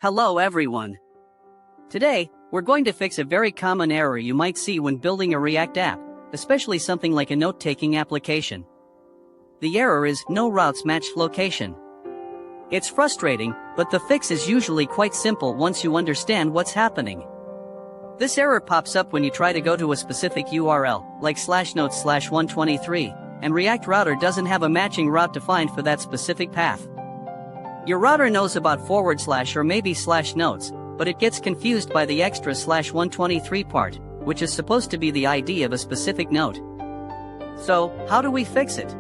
Hello everyone. Today, we're going to fix a very common error you might see when building a React app, especially something like a note-taking application. The error is no routes matched location. It's frustrating, but the fix is usually quite simple once you understand what's happening. This error pops up when you try to go to a specific URL, like /notes/123, and React Router doesn't have a matching route defined for that specific path. Your router knows about / or maybe /notes, but it gets confused by the extra /123 part, which is supposed to be the ID of a specific note. So, how do we fix it?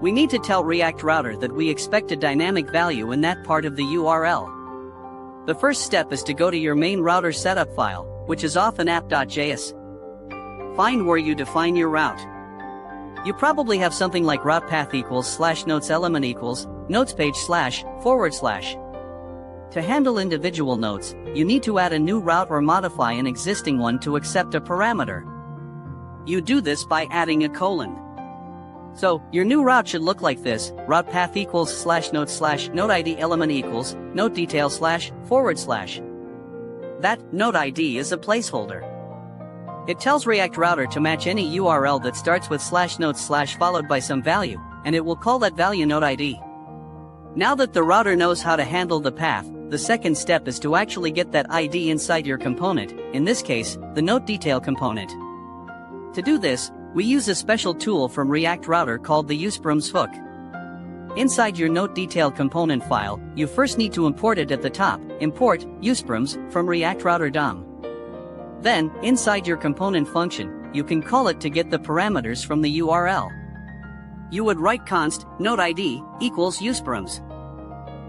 We need to tell React Router that we expect a dynamic value in that part of the URL. The first step is to go to your main router setup file, which is often App.js. Find where you define your route. You probably have something like route path equals /notes element equals notespage //. To handle individual notes, you need to add a new route or modify an existing one to accept a parameter. You do this by adding a colon. So, your new route should look like this: route path equals /note/noteId element equals note detail //. That noteId is a placeholder. It tells React Router to match any URL that starts with /notes/ followed by some value, and it will call that value noteId. Now that the router knows how to handle the path, the second step is to actually get that ID inside your component, in this case, the note detail component. To do this, we use a special tool from React Router called the useBrums hook. Inside your note detail component file, you first need to import it at the top, import useBrums from React Router DOM. Then, inside your component function, you can call it to get the parameters from the URL. You would write const noteId equals useBrums.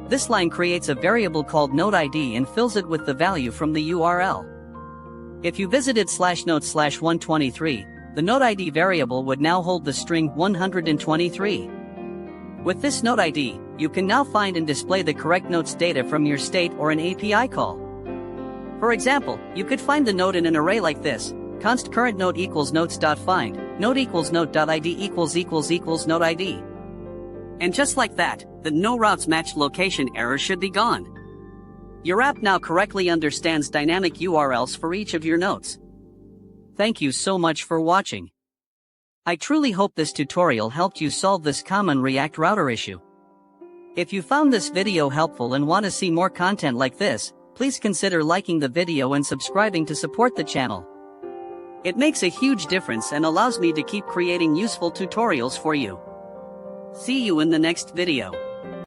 This line creates a variable called noteId and fills it with the value from the URL. If you visited /notes/123, the noteId variable would now hold the string 123. With this noteId, you can now find and display the correct notes data from your state or an API call. For example, you could find the note in an array like this: const current note equals notes.find, note equals note.id equals noteId. And just like that, the no routes matched location error should be gone. Your app now correctly understands dynamic URLs for each of your notes. Thank you so much for watching. I truly hope this tutorial helped you solve this common React Router issue. If you found this video helpful and want to see more content like this, please consider liking the video and subscribing to support the channel. It makes a huge difference and allows me to keep creating useful tutorials for you. See you in the next video.